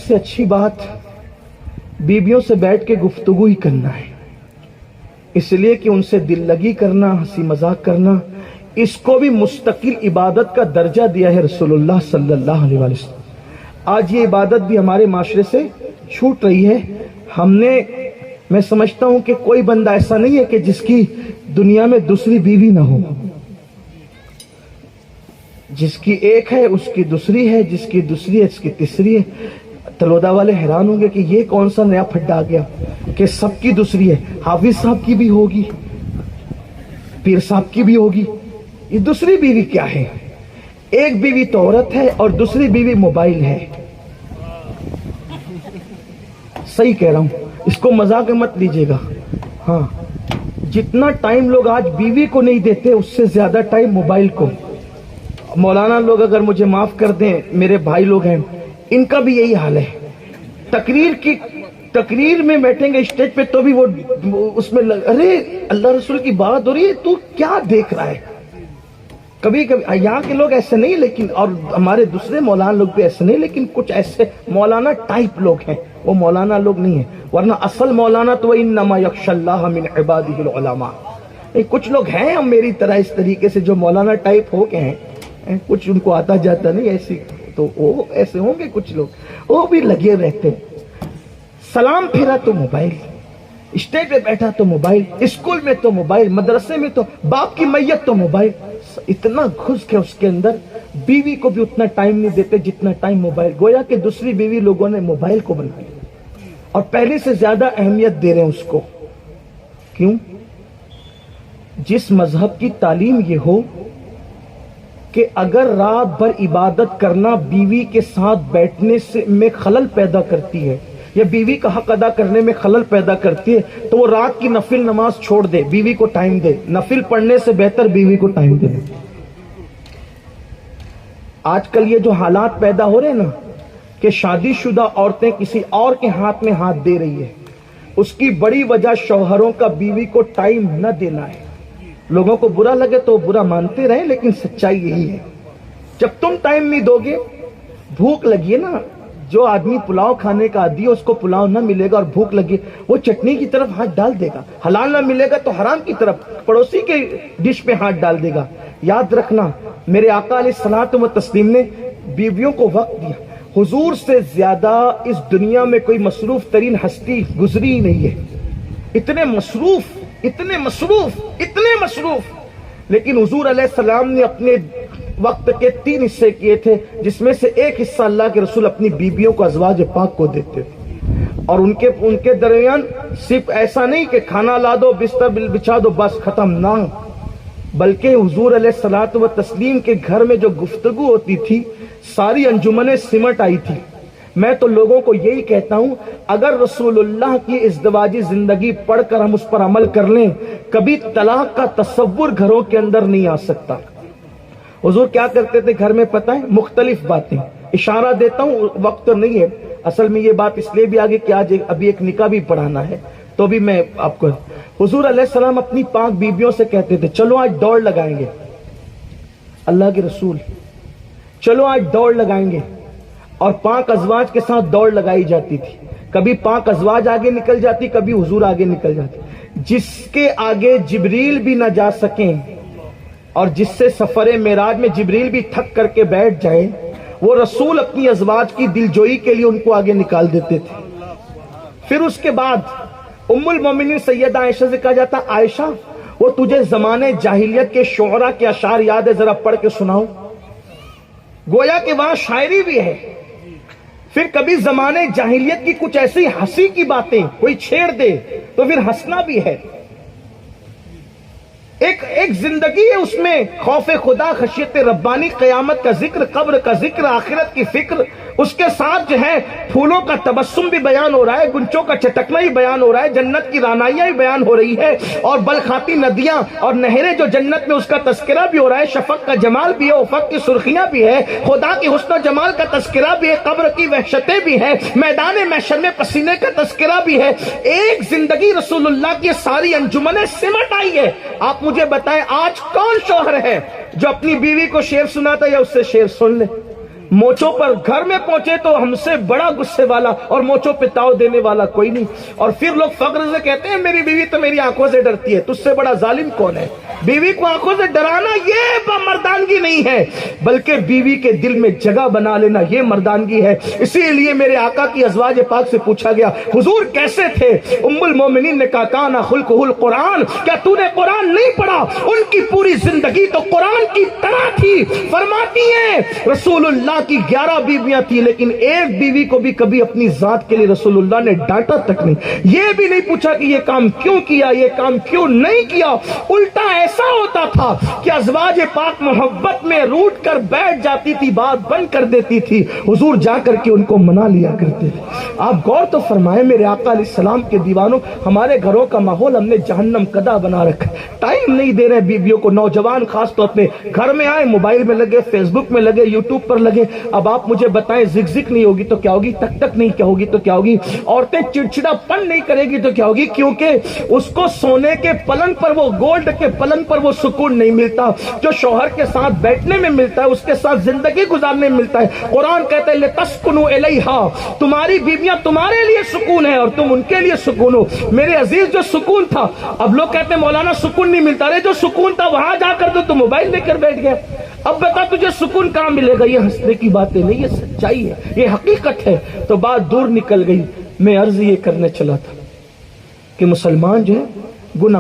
سے اچھی بات بیویوں سے بیٹھ کے گفتگو ہی کرنا ہے، اس لیے کہ ان سے دل لگی کرنا، ہنسی مذاق کرنا، اس کو بھی مستقل عبادت کا درجہ دیا ہے رسول اللہ صلی اللہ علیہ وسلم۔ آج یہ عبادت بھی ہمارے معاشرے سے چھوٹ رہی ہے۔ میں سمجھتا ہوں کہ کوئی بندہ ایسا نہیں ہے کہ جس کی دنیا میں دوسری بیوی نہ ہو، جس کی ایک ہے اس کی دوسری ہے، جس کی دوسری ہے اس کی تیسری ہے۔ تلودا والے حیران ہوں گے کہ یہ کون سا نیا پھڈا آ گیا کہ سب کی دوسری ہے، حافظ صاحب کی بھی ہوگی، پیر صاحب کی بھی ہوگی، یہ دوسری بیوی کیا ہے؟ ایک بیوی تو عورت ہے اور دوسری بیوی موبائل ہے۔ صحیح کہہ رہا ہوں، اس کو مذاق مت لیجیے گا۔ ہاں، جتنا ٹائم لوگ آج بیوی کو نہیں دیتے اس سے زیادہ ٹائم موبائل کو۔ مولانا لوگ اگر مجھے معاف کر دیں، میرے بھائی لوگ ہیں، ان کا بھی یہی حال ہے۔ تقریر میں بیٹھیں گے اسٹیج پہ تو بھی وہ اس میں ارے اللہ رسول کی بات ہو رہی ہے، تو کیا دیکھ رہا ہے؟ کبھی یہاں کے لوگ ایسے نہیں، لیکن اور ہمارے دوسرے مولانا لوگ بھی ایسے نہیں، لیکن کچھ ایسے مولانا ٹائپ لوگ ہیں، وہ مولانا لوگ نہیں ہیں، ورنہ اصل مولانا تو انما یخشی اللہ من عبادہ العلماء۔ کچھ لوگ ہیں ہم میری طرح اس طریقے سے جو مولانا ٹائپ ہو کے ہیں، کچھ ان کو آتا جاتا نہیں ایسی، تو وہ ایسے ہوں گے کچھ لوگ، وہ بھی لگے رہتے ہیں۔ سلام پھیرا تو موبائل، اسٹیج پہ بیٹھا تو موبائل، اسکول میں تو موبائل، مدرسے میں تو باپ کی میت تو موبائل، اتنا گھس کے اس کے اندر۔ بیوی کو بھی اتنا ٹائم نہیں دیتے جتنا ٹائم موبائل، گویا کہ دوسری بیوی لوگوں نے موبائل کو بنا لیا اور پہلے سے زیادہ اہمیت دے رہے ہیں اس کو۔ کیوں؟ جس مذہب کی تعلیم یہ ہو کہ اگر رات بھر عبادت کرنا بیوی کے ساتھ بیٹھنے سے میں خلل پیدا کرتی ہے یا بیوی کا حق ادا کرنے میں خلل پیدا کرتی ہے تو وہ رات کی نفل نماز چھوڑ دے، بیوی کو ٹائم دے۔ نفل پڑھنے سے بہتر بیوی کو ٹائم دے۔ آج کل یہ جو حالات پیدا ہو رہے ہیں نا کہ شادی شدہ عورتیں کسی اور کے ہاتھ میں ہاتھ دے رہی ہے، اس کی بڑی وجہ شوہروں کا بیوی کو ٹائم نہ دینا ہے۔ لوگوں کو برا لگے تو برا مانتے رہیں، لیکن سچائی یہی ہے۔ جب تم ٹائم نہیں دو گے، بھوک لگی ہے نا، جو آدمی پلاؤ کھانے کا عادی ہے اس کو پلاؤ نہ ملے گا اور بھوک لگی، وہ چٹنی کی طرف ہاتھ ڈال دے گا، حلال نہ ملے گا تو حرام کی طرف، پڑوسی کے ڈش پہ ہاتھ ڈال دے گا۔ یاد رکھنا، میرے آقا علیہ الصلوۃ والتسلیم نے بیویوں کو وقت دیا۔ حضور سے زیادہ اس دنیا میں کوئی مصروف ترین ہستی گزری ہی نہیں ہے۔ اتنے مصروف، لیکن حضور علیہ السلام نے اپنے وقت کے 3 حصے کیے تھے، جس میں سے ایک حصہ اللہ کے رسول اپنی بیویوں کو، ازواج پاک کو دیتے تھے، اور ان کے درمیان صرف ایسا نہیں کہ کھانا لا دو، بستر بچھا دو، بس ختم، نہ، بلکہ حضور علیہ الصلوۃ والتسلیم کے گھر میں جو گفتگو ہوتی تھی ساری انجمنیں سمٹ آئی تھی۔ میں تو لوگوں کو یہی کہتا ہوں، اگر رسول اللہ کی ازدواجی زندگی پڑھ کر ہم اس پر عمل کر لیں، کبھی طلاق کا تصور گھروں کے اندر نہیں آ سکتا۔ حضور کیا کرتے تھے گھر میں پتہ ہے؟ مختلف باتیں، اشارہ دیتا ہوں، وقت تو نہیں ہے، اصل میں یہ بات اس لیے بھی آگے کہ آج ابھی ایک نکاح بھی پڑھانا ہے، تو بھی میں آپ کو، حضور علیہ السلام اپنی پاک بیویوں سے کہتے تھے چلو آج دوڑ لگائیں گے، اللہ کے رسول چلو آج دوڑ لگائیں گے، اور پاک ازواج کے ساتھ دوڑ لگائی جاتی تھی۔ کبھی پاک ازواج آگے نکل جاتی، کبھی حضور آگے نکل جاتے، جس کے آگے جبریل بھی نہ جا سکیں اور جس سے سفر معراج میں جبریل بھی تھک کر کے بیٹھ جائے، وہ رسول اپنی ازواج کی دلجوئی کے لیے ان کو آگے نکال دیتے تھے۔ پھر اس کے بعد ام المومنین سیدہ عائشہ سے کہا جاتا، عائشہ وہ تجھے زمانے جاہلیت کے شعراء کے اشعار یاد ہے، ذرا پڑھ کے سناؤ۔ گویا کہ وہاں شاعری بھی ہے۔ پھر کبھی زمانے جاہلیت کی کچھ ایسی ہنسی کی باتیں کوئی چھیڑ دے تو پھر ہنسنا بھی ہے۔ ایک زندگی ہے، اس میں خوف خدا، خشیت ربانی، قیامت کا ذکر، قبر کا ذکر، آخرت کی فکر، اس کے ساتھ جو ہے پھولوں کا تبسم بھی بیان ہو رہا ہے، گنچوں کا چٹکنا بھی بیان ہو رہا ہے، جنت کی رانائیاں بھی بیان ہو رہی ہے، اور بلخاتی ندیاں اور نہریں جو جنت میں اس کا تذکرہ بھی ہو رہا ہے، شفق کا جمال بھی ہے، افق کی سرخیاں بھی ہے، خدا کی حسن و جمال کا تذکرہ بھی ہے، قبر کی وحشتیں بھی ہے، میدان محشر میں پسینے کا تذکرہ بھی ہے۔ ایک زندگی رسول اللہ کی ساری انجمنیں سمٹ آئی ہے۔ آپ مجھے بتائیں آج کون شوہر ہے جو اپنی بیوی کو شعر سناتا یا اس سے شعر سن لے؟ موچوں پر گھر میں پہنچے تو ہم سے بڑا غصے والا اور موچوں پہ تاؤ دینے والا کوئی نہیں. اور پھر لوگ فخر سے کہتے ہیں میری بیوی تو میری آنکھوں سے ڈرتی ہے. تجھ سے بڑا ظالم کون ہے؟ بیوی کو آنکھوں سے ڈرانا یہ مردانگی نہیں ہے، بلکہ بیوی کے دل میں جگہ بنا لینا یہ مردانگی ہے. اسی لیے میرے آقا کی ازواج پاک سے پوچھا گیا حضور کیسے تھے؟ ام المومنین نے کہا کانا خلقہ القرآن. کیا تو نے قرآن نہیں پڑھا؟ ان کی پوری زندگی تو قرآن کی طرح تھی. فرماتی ہیں رسول اللہ کی 11 بیویاں تھی، لیکن ایک بیوی کو بھی کبھی اپنی ذات کے لیے رسول اللہ نے ڈانٹا تک نہیں. یہ بھی نہیں پوچھا کہ یہ کام کیوں کیا، یہ کام کیوں نہیں کیا. الٹا ایسا ہوتا تھا کہ ازواج پاک محبت میں روٹ کر بیٹھ جاتی تھی، بات بند کر دیتی تھی، حضور جا کر کے ان کو منا لیا کرتے تھے. آپ غور تو فرمائیں میرے آقا علیہ السلام کے دیوانوں، ہمارے گھروں کا ماحول ہم نے جہنم قدا بنا رکھا. ٹائم نہیں دے رہے بیویوں کو. نوجوان خاص طور پہ گھر میں آئے، موبائل میں لگے، فیس بک میں لگے، یوٹیوب پر لگے. اب آپ مجھے بتائیں زک زک نہیں ہوگی تو کیا ہوگی؟ تک تک نہیں کیا ہوگی تو کیا ہوگی؟ عورتیں چڑچڑا پن نہیں کرے گی تو کیا ہوگی؟ کیونکہ اس کو سونے کے پلنگ پر، وہ گولڈ کے پلنگ پر وہ سکون نہیں ملتا جو شوہر کے ساتھ بیٹھنے میں ملتا ہے، اس کے ساتھ زندگی گزارنے میں ملتا ہے. قرآن کہتا ہے لِتَسْكُنُوا إِلَيْهَا، تمہاری بیویاں تمہارے لیے سکون ہے اور تم ان کے لیے سکون ہو. میرے عزیز جو سکون تھا، اب لوگ کہتے ہیں مولانا سکون نہیں ملتا. رہے جو سکون تھا وہاں جا کر تو موبائل لے کر بیٹھ گیا. اب بتا تجھے سکون کہاں ملے گا؟ یہ ہنسنے کی باتیں نہیں، یہ سچائی ہے، یہ حقیقت ہے. تو بات دور نکل گئی. میں عرض یہ کرنے چلا تھا کہ مسلمان جو ہے گناہ